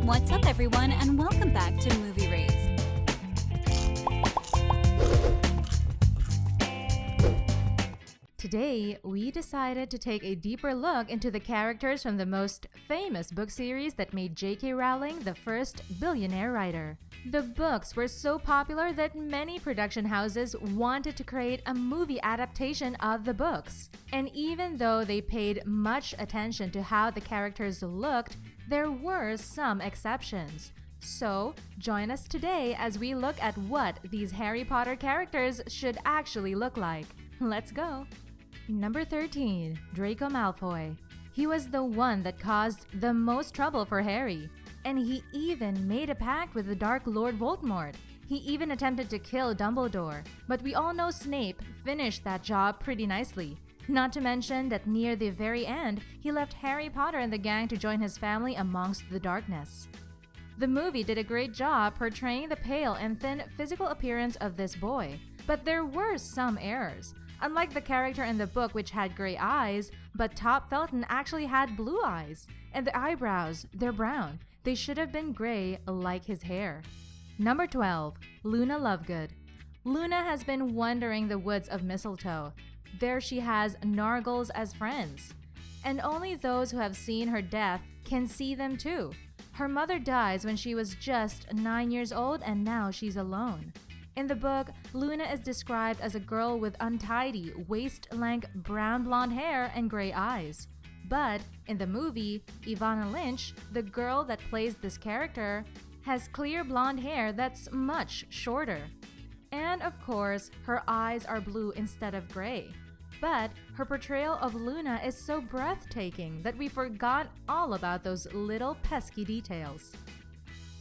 What's up, everyone, and welcome back to Movie Race. Today, we decided to take a deeper look into the characters from the most famous book series that made J.K. Rowling the first billionaire writer. The books were so popular that many production houses wanted to create a movie adaptation of the books. And even though they paid much attention to how the characters looked, there were some exceptions. So, join us today as we look at what these Harry Potter characters should actually look like. Let's go! Number 13. Draco Malfoy. He was the one that caused the most trouble for Harry. And he even made a pact with the Dark Lord Voldemort. He even attempted to kill Dumbledore. But we all know Snape finished that job pretty nicely. Not to mention that near the very end, he left Harry Potter and the gang to join his family amongst the darkness. The movie did a great job portraying the pale and thin physical appearance of this boy. But there were some errors. Unlike the character in the book which had gray eyes, but Top Felton actually had blue eyes. And the eyebrows, they're brown. They should have been gray like his hair. Number 12. Luna Lovegood. Luna has been wandering the woods of Mistletoe. There she has Nargles as friends. And only those who have seen her death can see them too. Her mother dies when she was just 9 years old and now she's alone. In the book, Luna is described as a girl with untidy, waist-length brown blonde hair and gray eyes. But in the movie, Ivana Lynch, the girl that plays this character, has clear blonde hair that's much shorter. And of course, her eyes are blue instead of gray. But her portrayal of Luna is so breathtaking that we forgot all about those little pesky details.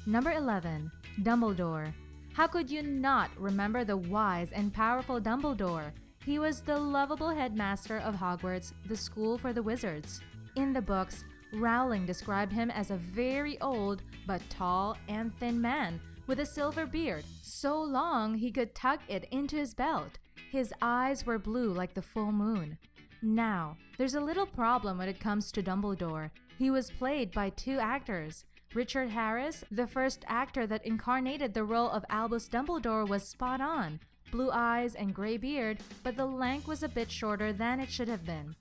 Number 11. Dumbledore. How could you not remember the wise and powerful Dumbledore? He was the lovable headmaster of Hogwarts, the school for the wizards. In the books, Rowling described him as a very old but tall and thin man with a silver beard, so long he could tuck it into his belt. His eyes were blue like the full moon. Now, there's a little problem when it comes to Dumbledore. He was played by two actors. Richard Harris, the first actor that incarnated the role of Albus Dumbledore, was spot on. Blue eyes and gray beard, but the length was a bit shorter than it should have been.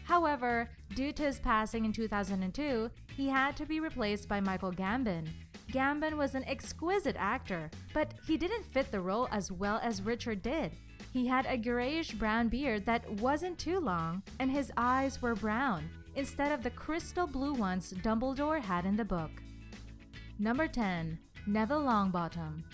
However, due to his passing in 2002, he had to be replaced by Michael Gambon. Gambon was an exquisite actor, but he didn't fit the role as well as Richard did. He had a grayish-brown beard that wasn't too long, and his eyes were brown, instead of the crystal blue ones Dumbledore had in the book. Number 10. Neville Longbottom.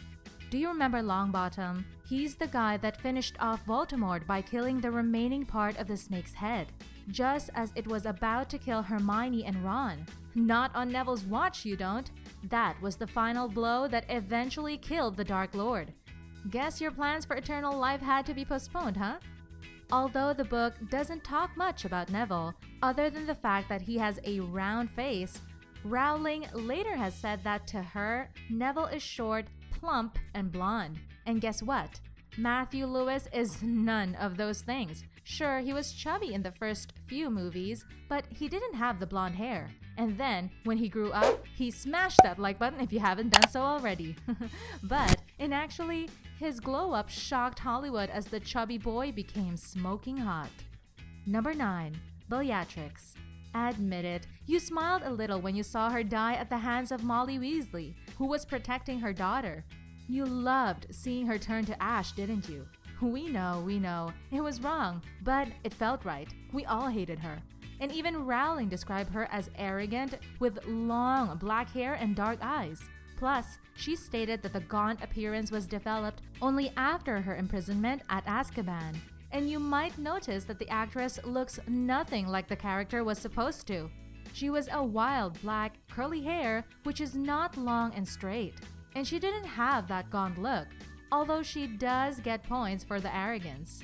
Do you remember Longbottom? He's the guy that finished off Voldemort by killing the remaining part of the snake's head, just as it was about to kill Hermione and Ron. Not on Neville's watch, you don't. That was the final blow that eventually killed the Dark Lord. Guess your plans for eternal life had to be postponed, huh? Although the book doesn't talk much about Neville, other than the fact that he has a round face, Rowling later has said that to her, Neville is short, plump, and blonde. And guess what? Matthew Lewis is none of those things. Sure, he was chubby in the first few movies, but he didn't have the blonde hair. And then, when he grew up, he smashed that like button if you haven't done so already. But, in actually, his glow-up shocked Hollywood as the chubby boy became smoking hot. Number 9. Bellatrix. Admit it, you smiled a little when you saw her die at the hands of Molly Weasley, who was protecting her daughter. You loved seeing her turn to ash, didn't you? We know, it was wrong, but it felt right. We all hated her. And even Rowling described her as arrogant, with long black hair and dark eyes. Plus, she stated that the gaunt appearance was developed only after her imprisonment at Azkaban. And you might notice that the actress looks nothing like the character was supposed to. She was a wild black, curly hair, which is not long and straight. And she didn't have that gaunt look, although she does get points for the arrogance.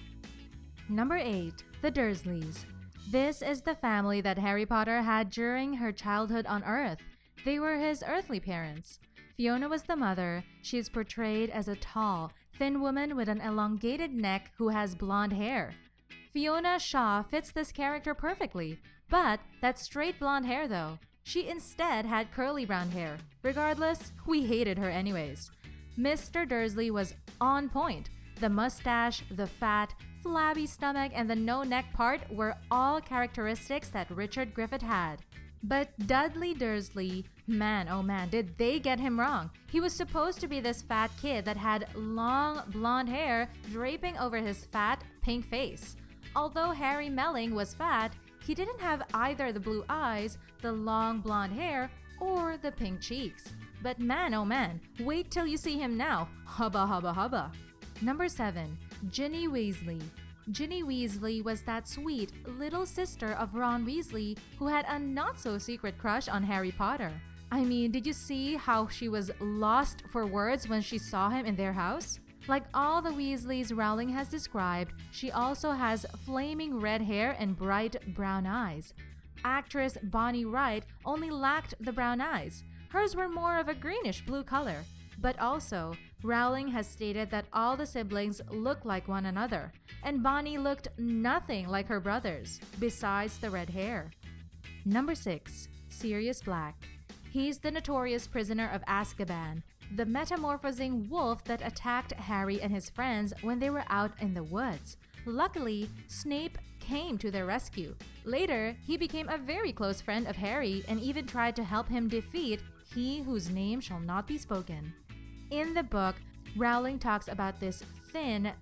Number 8. The Dursleys. This is the family that Harry Potter had during her childhood on Earth. They were his earthly parents. Fiona was the mother. She is portrayed as a tall, thin woman with an elongated neck who has blonde hair. Fiona Shaw fits this character perfectly, but that's straight blonde hair though. She instead had curly brown hair. Regardless, we hated her anyways. Mr. Dursley was on point. The mustache, the fat, flabby stomach, and the no-neck part were all characteristics that Richard Griffith had. But Dudley Dursley, man oh man, did they get him wrong. He was supposed to be this fat kid that had long blonde hair draping over his fat, pink face. Although Harry Melling was fat, he didn't have either the blue eyes, the long blonde hair, or the pink cheeks. But man oh man, wait till you see him now. Hubba hubba hubba. Number 7. Ginny Weasley. Ginny Weasley was that sweet little sister of Ron Weasley who had a not-so-secret crush on Harry Potter. I mean, did you see how she was lost for words when she saw him in their house? Like all the Weasleys Rowling has described, she also has flaming red hair and bright brown eyes. Actress Bonnie Wright only lacked the brown eyes. Hers were more of a greenish-blue color. But also, Rowling has stated that all the siblings look like one another, and Bonnie looked nothing like her brothers, besides the red hair. Number 6. Sirius Black. He's the notorious prisoner of Azkaban, the metamorphosing wolf that attacked Harry and his friends when they were out in the woods. Luckily, Snape came to their rescue. Later, he became a very close friend of Harry and even tried to help him defeat he whose name shall not be spoken. In the book, Rowling talks about this thin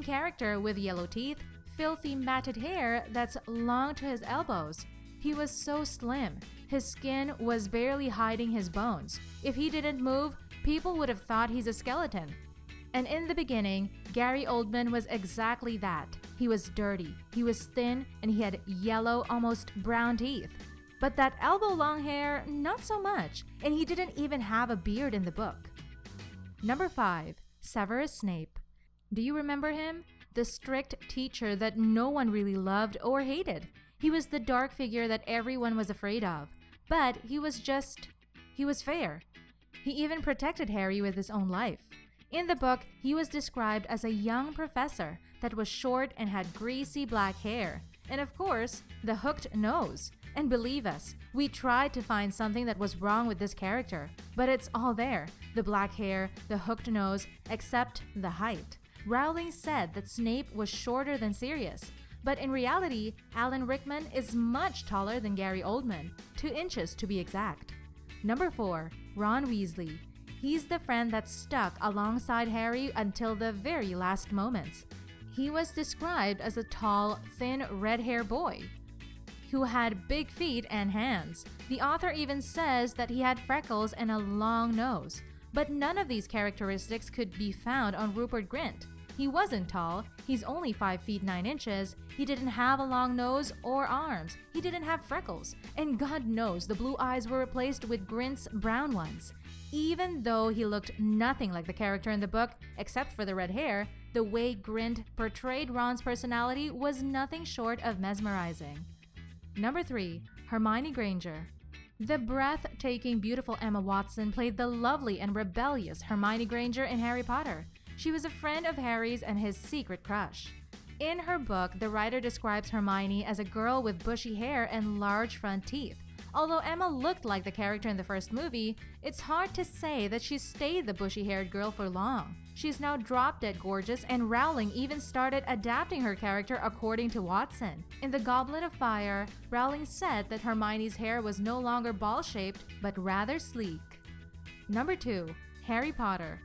character with yellow teeth, filthy matted hair that's long to his elbows. He was so slim. His skin was barely hiding his bones. If he didn't move, people would have thought he's a skeleton. And in the beginning, Gary Oldman was exactly that. He was dirty, he was thin, and he had yellow, almost brown teeth. But that elbow-long hair, not so much, and he didn't even have a beard in the book. Number 5. Severus Snape. Do you remember him? The strict teacher that no one really loved or hated. He was the dark figure that everyone was afraid of. But he was fair. He even protected Harry with his own life. In the book, he was described as a young professor that was short and had greasy black hair. And of course, the hooked nose. And believe us, we tried to find something that was wrong with this character, but it's all there. The black hair, the hooked nose, except the height. Rowling said that Snape was shorter than Sirius, but in reality, Alan Rickman is much taller than Gary Oldman, 2 inches to be exact. Number 4. Ron Weasley. He's the friend that stuck alongside Harry until the very last moments. He was described as a tall, thin, red-haired boy who had big feet and hands. The author even says that he had freckles and a long nose. But none of these characteristics could be found on Rupert Grint. He wasn't tall, he's only 5 feet 9 inches, he didn't have a long nose or arms, he didn't have freckles, and God knows the blue eyes were replaced with Grint's brown ones. Even though he looked nothing like the character in the book, except for the red hair, the way Grint portrayed Ron's personality was nothing short of mesmerizing. Number 3. Hermione Granger. The breathtaking, beautiful Emma Watson played the lovely and rebellious Hermione Granger in Harry Potter. She was a friend of Harry's and his secret crush. In her book, the writer describes Hermione as a girl with bushy hair and large front teeth. Although Emma looked like the character in the first movie, it's hard to say that she stayed the bushy-haired girl for long. She's now drop-dead gorgeous, and Rowling even started adapting her character according to Watson. In The Goblet of Fire, Rowling said that Hermione's hair was no longer ball-shaped, but rather sleek. Number 2. Harry Potter.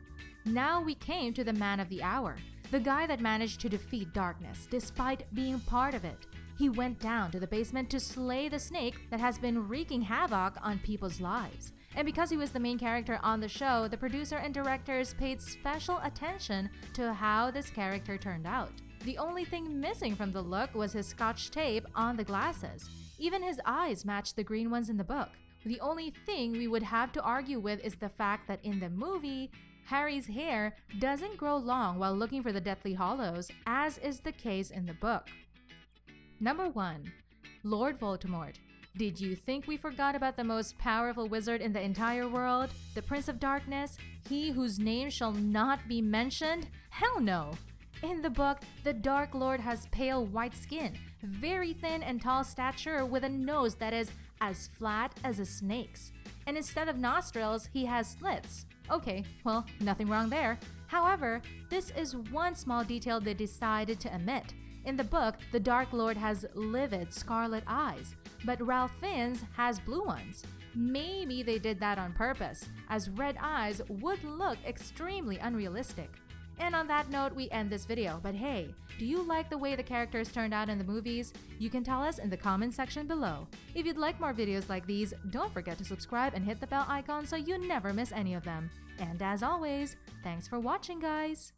Now we came to the man of the hour, the guy that managed to defeat darkness despite being part of it. He went down to the basement to slay the snake that has been wreaking havoc on people's lives. And because he was the main character on the show, the producer and directors paid special attention to how this character turned out. The only thing missing from the look was his scotch tape on the glasses. Even his eyes matched the green ones in the book. The only thing we would have to argue with is the fact that in the movie, Harry's hair doesn't grow long while looking for the Deathly Hallows, as is the case in the book. Number 1. Lord Voldemort. Did you think we forgot about the most powerful wizard in the entire world? The Prince of Darkness? He whose name shall not be mentioned? Hell no! In the book, the Dark Lord has pale white skin, very thin and tall stature with a nose that is as flat as a snake's. And instead of nostrils, he has slits. Okay, well, nothing wrong there. However, this is one small detail they decided to omit. In the book, the Dark Lord has livid scarlet eyes, but Ralph Fiennes has blue ones. Maybe they did that on purpose, as red eyes would look extremely unrealistic. And on that note, we end this video. But hey, do you like the way the characters turned out in the movies? You can tell us in the comment section below. If you'd like more videos like these, don't forget to subscribe and hit the bell icon so you never miss any of them. And as always, thanks for watching, guys!